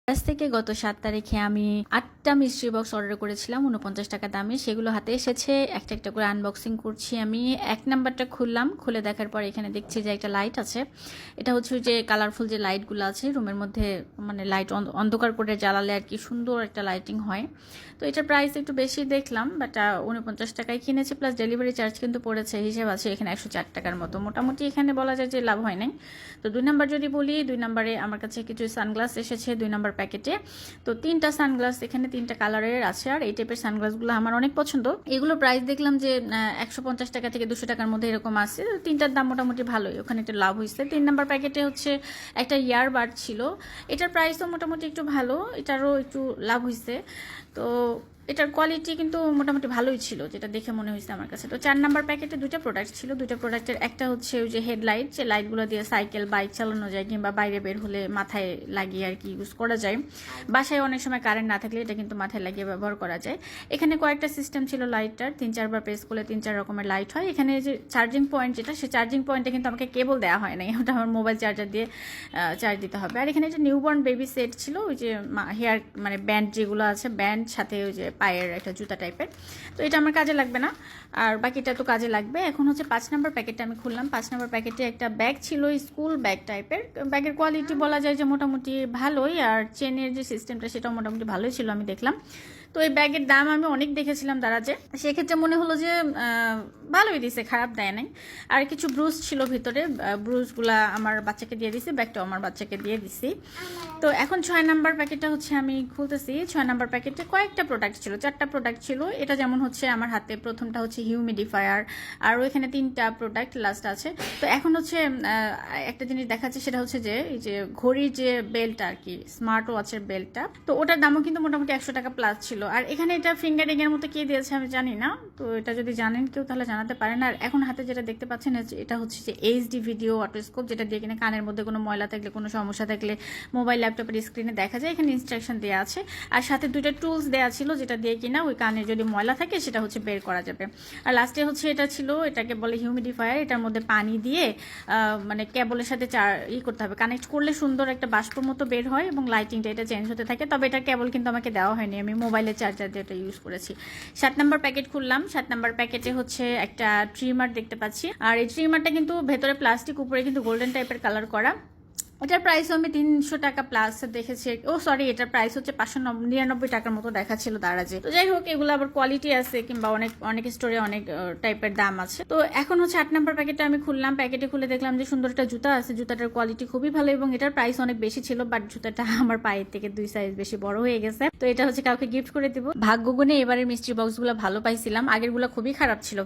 কাছ থেকে গত ৭ তারিখে আমি ৮টা মিস্ট্রি বক্স অর্ডার করেছিলাম ৪৯ টাকা দামে। সেগুলো হাতে এসেছে, একটা একটা করে আনবক্সিং করছি। আমি ১ নাম্বারটা খুললাম, খুলে দেখার পর এখানে দেখছি যে একটা লাইট আছে। এটা হচ্ছে ওই যে কালারফুল যে লাইটগুলো আছে রুমের মধ্যে, মানে লাইট অন্ধকার করে জ্বালালে আর কি সুন্দর একটা লাইটিং হয়। তো এটার প্রাইস একটু বেশি দেখলাম, বাট ৪৯ টাকায় কিনেছি, প্লাস ডেলিভারি চার্জ কিন্তু পড়েছে, হিসেব আছে এখানে ১০৪ টাকার মতো। মোটামুটি এখানে বলা যায় যে লাভ হয় নাই। তো ২ নাম্বার যদি বলি, ২ নাম্বারে আমার কাছে কিছু সানগ্লাস এসেছে ২ নাম্বার প্যাকেটে। তো 3টা সানগ্লাস, এখানে 3টা কালারের আছে, আর এই টাইপের সানগ্লাসগুলো আমার অনেক পছন্দ। এগুলো প্রাইস দেখলাম যে ১৫০ টাকা থেকে ২০০ টাকার মধ্যে এরকম আছে। 3টার দাম মোটামুটি ভালোই, ওখানে একটা লাভ হয়েছে। ৩ নাম্বার প্যাকেটে হচ্ছে একটা ইয়ারবাড ছিল, এটার প্রাইসও মোটামুটি একটু ভালো, এটারও একটু লাভ হয়েছে। তো এটার কোয়ালিটি কিন্তু মোটামুটি ভালোই ছিল, যেটা দেখে মনে হয়েছে আমার কাছে। তো ৪ নাম্বার প্যাকেটে 2টা প্রোডাক্ট ছিল। 2টা প্রোডাক্টের একটা হচ্ছে ওই যে হেডলাইট, যে লাইটগুলো দিয়ে সাইকেল বাইক চালানো যায়, কিংবা বাইরে বের হলে মাথায় লাগিয়ে আর কি ইউজ করা যায়। বাসায় অনেক সময় কারেন্ট না থাকলে এটা কিন্তু মাথায় লাগিয়ে ব্যবহার করা যায়। এখানে কয়েকটা সিস্টেম ছিল লাইটটার, ৩-৪ বার প্রেস করলে ৩-৪ রকমের লাইট হয়। এখানে যে চার্জিং পয়েন্ট, যেটা সে চার্জিং পয়েন্টে কিন্তু আমাকে কেবল দেওয়া হয় নাই, ওটা আমার মোবাইল চার্জার দিয়ে চার্জ দিতে হবে। আর এখানে একটা নিউবর্ন বেবি সেট ছিল, ওই যে হেয়ার মানে ব্যান্ড যেগুলো আছে, ব্যান্ড সাথে ওই যে পায়ের একটা জুতা টাইপের। তো এটা আমার কাজে লাগবে না, আর বাকিটা তো কাজে লাগবে। এখন হচ্ছে ৫ নাম্বার প্যাকেটটা আমি খুললাম। ৫ নাম্বার প্যাকেটে একটা ব্যাগ ছিল, স্কুল ব্যাগ টাইপের। ব্যাগের কোয়ালিটি বলা যায় যে মোটামুটি ভালোই, আর চেনের যে সিস্টেমটা সেটাও মোটামুটি ভালোই ছিল আমি দেখলাম। তো এই ব্যাগের দাম আমি অনেক দেখেছিলাম দারাজে, সেক্ষেত্রে মনে হলো যে ভালোই দিছে, খারাপ দেয় নাই। আর কিছু ব্রুজ ছিল ভিতরে, ব্রুজগুলা আমার বাচ্চাকে দিয়ে দিছি, ব্যাগটাও আমার বাচ্চাকে দিয়ে দিছি। তো এখন ৬ নাম্বার প্যাকেটটা হচ্ছে আমি খুলতেছি। ৬ নাম্বার প্যাকেটে কয়েকটা প্রোডাক্ট ছিল, 4টা প্রোডাক্ট ছিল। এটা যেমন হচ্ছে আমার হাতে প্রথমটা হচ্ছে হিউমিডিফায়ার, আর ওইখানে 3টা প্রোডাক্ট লাস্ট আছে। তো এখন হচ্ছে একটা জিনিস দেখাচ্ছে, সেটা হচ্ছে যে এই যে ঘড়ির যে বেল্টটা আর কি, স্মার্ট ওয়াচের বেল্টটা, তো ওটার দামও কিন্তু মোটামুটি ১০০ টাকা প্লাস ছিল। আর এখানে এটা ফিঙ্গারিং এর মতো কে দিয়েছে আমি জানি না, তো এটা যদি জানেন কেউ তাহলে জানাতে পারেন। আর এখন হাতে যেটা দেখতে পাচ্ছেন এটা হচ্ছে যে এইচডি ভিডিও অটোস্কোপ, যেটা দিয়ে কিনা কানের মধ্যে কোনো ময়লা থাকলে, কোনো সমস্যা থাকলে মোবাইল ল্যাপটপের স্ক্রিনে দেখা যায়। এখানে ইনস্ট্রাকশন দেওয়া আছে, আর সাথে 2টা টুলস দেওয়া ছিল, যেটা দিয়ে কিনা ওই কানে যদি ময়লা থাকে সেটা হচ্ছে বের করা যাবে। আর লাস্টে হচ্ছে এটা ছিল, এটাকে বলে হিউমিডিফায়ার। এটার মধ্যে পানি দিয়ে মানে কেবলের সাথে করতে হবে, কানেক্ট করলে সুন্দর একটা বাষ্পর মতো বের হয়, এবং লাইটিংটা এটা চেঞ্জ হতে থাকে। তবে এটার কেবল কিন্তু আমাকে দেওয়া হয়নি, আমি মোবাইলের চার্জার দিয়ে এটা ইউজ করেছি। 7 নাম্বার প্যাকেট খুললাম। 7 নাম্বার প্যাকেটে হচ্ছে একটা ট্রিমার দেখতে পাচ্ছি, আর এই ট্রিমারটা কিন্তু ভেতরে প্লাস্টিক, উপরে কিন্তু গোল্ডেন টাইপের কালার করা। এটার প্রাইস আমি ৩০০ টাকা প্লাস দেখেছি। সরি, এটার প্রাইস হচ্ছে ৫৯৯ টাকার মতো দেখাচ্ছিল দারাজে। তো যাই হোক, এগুলো আবার কোয়ালিটি আছে, কিংবা অনেক অনেক স্টোরে অনেক টাইপের দাম আছে। তো এখন হচ্ছে ৮ নাম্বার প্যাকেটটা আমি খুললাম। প্যাকেটে খুলে দেখলাম যে সুন্দর একটা জুতা আছে, জুতাটার কোয়ালিটি খুবই ভালো, এবং এটার প্রাইস অনেক বেশি ছিল, বাট জুতাটা আমার পায়ের থেকে 2 সাইজ বেশি বড় হয়ে গেছে। তো এটা হচ্ছে কাউকে গিফট করে দিব। ভাগ্য গুণে এবারের মিস্ট্রি বক্সগুলো ভালো পাইছিলাম, আগেরগুলো খুবই খারাপ ছিল।